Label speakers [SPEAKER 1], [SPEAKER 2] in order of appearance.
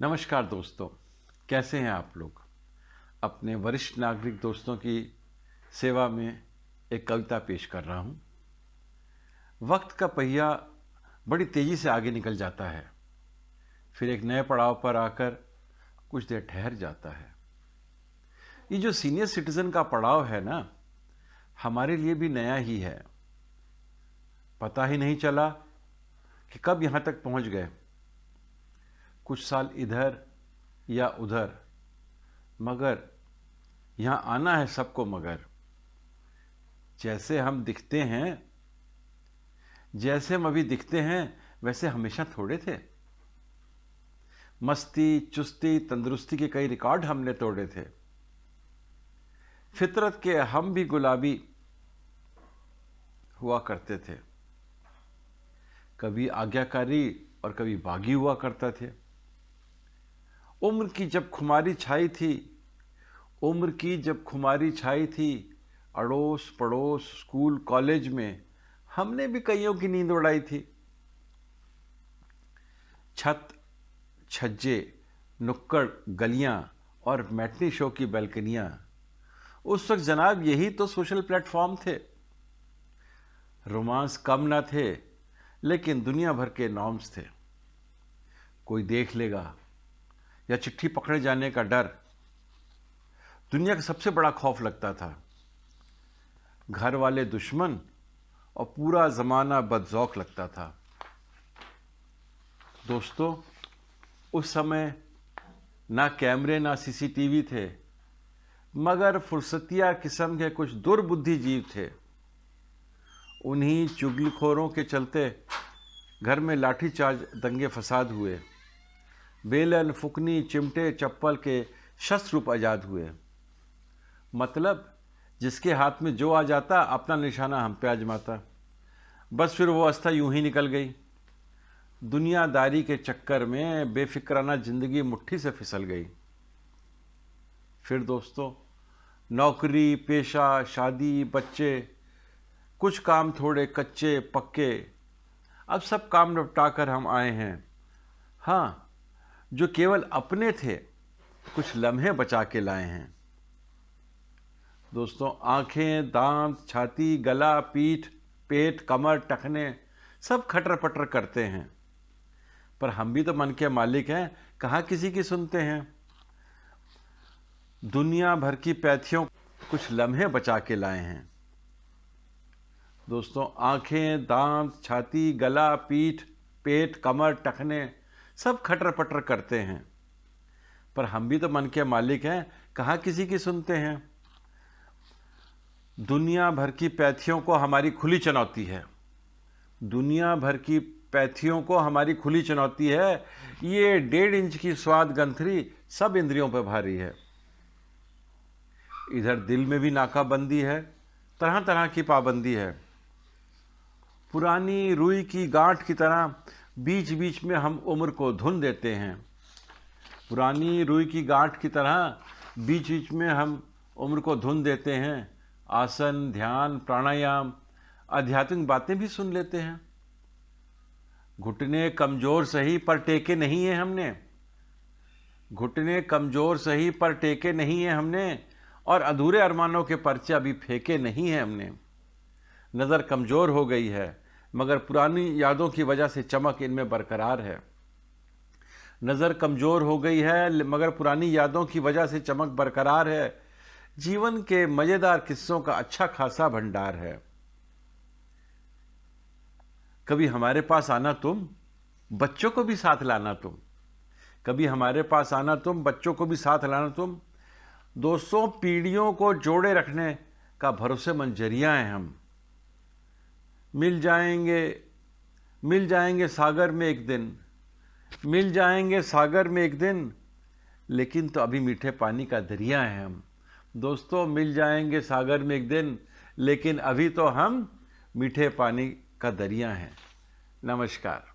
[SPEAKER 1] नमस्कार दोस्तों, कैसे हैं आप लोग। अपने वरिष्ठ नागरिक दोस्तों की सेवा में एक कविता पेश कर रहा हूं। वक्त का पहिया बड़ी तेजी से आगे निकल जाता है, फिर एक नए पड़ाव पर आकर कुछ देर ठहर जाता है। ये जो सीनियर सिटीजन का पड़ाव है ना, हमारे लिए भी नया ही है। पता ही नहीं चला कि कब यहां तक पहुंच गए। कुछ साल इधर या उधर, मगर यहां आना है सबको। मगर जैसे हम दिखते हैं, जैसे हम अभी दिखते हैं, वैसे हमेशा थोड़े थे। मस्ती, चुस्ती, तंदुरुस्ती के कई रिकॉर्ड हमने तोड़े थे। फितरत के हम भी गुलाबी हुआ करते थे। कभी आज्ञाकारी और कभी बागी हुआ करते थे। उम्र की जब खुमारी छाई थी, उम्र की जब खुमारी छाई थी, अड़ोस पड़ोस स्कूल कॉलेज में हमने भी कईयों की नींद उड़ाई थी। छत, छज्जे, नुक्कड़ गलियां और मैटनी शो की बैल्कनियां, उस वक्त जनाब यही तो सोशल प्लेटफॉर्म थे। रोमांस कम ना थे, लेकिन दुनिया भर के नॉर्म्स थे। कोई देख लेगा या चिट्ठी पकड़े जाने का डर दुनिया का सबसे बड़ा खौफ लगता था। घर वाले दुश्मन और पूरा जमाना बदजौक लगता था। दोस्तों, उस समय ना कैमरे ना सीसीटीवी थे, मगर फुर्सतिया किस्म के कुछ दुर्बुद्धिजीव थे। उन्हीं चुगलखोरों के चलते घर में लाठीचार्ज, दंगे फसाद हुए। बेलन, फुकनी, चिमटे, चप्पल के शस्त्र रूप आजाद हुए। मतलब जिसके हाथ में जो आ जाता, अपना निशाना हम पे आजमाता। बस फिर वो अवस्था यूं ही निकल गई। दुनियादारी के चक्कर में बेफिक्राना जिंदगी मुट्ठी से फिसल गई। फिर दोस्तों, नौकरी, पेशा, शादी, बच्चे, कुछ काम थोड़े कच्चे पक्के, अब सब काम निपटा कर हम आए हैं। हाँ, जो केवल अपने थे, कुछ लम्हे बचा के लाए हैं। दोस्तों, आंखें, दांत, छाती, गला, पीठ, पेट, कमर, टखने सब खटर पटर करते हैं, पर हम भी तो मन के मालिक हैं, कहाँ किसी की सुनते हैं। दुनिया भर की पैथियों कुछ लम्हे बचा के लाए हैं। दोस्तों, आंखें, दांत, छाती, गला, पीठ, पेट, कमर, टखने सब खटर पटर करते हैं, पर हम भी तो मन के मालिक हैं, कहाँ किसी की सुनते हैं। दुनिया भर की पैथियों को हमारी खुली चुनौती है। दुनिया भर की पैथियों को हमारी खुली चुनौती है। ये 1.5 इंच की स्वाद गंथरी सब इंद्रियों पर भारी है। इधर दिल में भी नाकाबंदी है, तरह तरह की पाबंदी है। पुरानी रुई की गांठ की तरह बीच बीच में हम उम्र को धुन देते हैं। पुरानी रुई की गांठ की तरह बीच बीच में हम उम्र को धुन देते हैं। आसन, ध्यान, प्राणायाम, आध्यात्मिक बातें भी सुन लेते हैं। घुटने कमजोर सही पर टेके नहीं है हमने। घुटने कमजोर सही पर टेके नहीं है हमने, और अधूरे अरमानों के पर्चे अभी फेंके नहीं है हमने। नज़र कमजोर हो गई है, मगर पुरानी यादों की वजह से चमक इनमें बरकरार है। नज़र कमजोर हो गई है, मगर पुरानी यादों की वजह से चमक बरकरार है। जीवन के मजेदार किस्सों का अच्छा खासा भंडार है। कभी हमारे पास आना तुम, बच्चों को भी साथ लाना तुम। कभी हमारे पास आना तुम, बच्चों को भी साथ लाना तुम। दोस्तों, पीढ़ियों को जोड़े रखने का भरोसेमंद जरिया हैं हम। मिल जाएंगे सागर में एक दिन, मिल जाएंगे सागर में एक दिन, लेकिन तो अभी मीठे पानी का दरिया है हम। दोस्तों, मिल जाएंगे सागर में एक दिन, लेकिन अभी तो हम मीठे पानी का दरिया हैं। नमस्कार।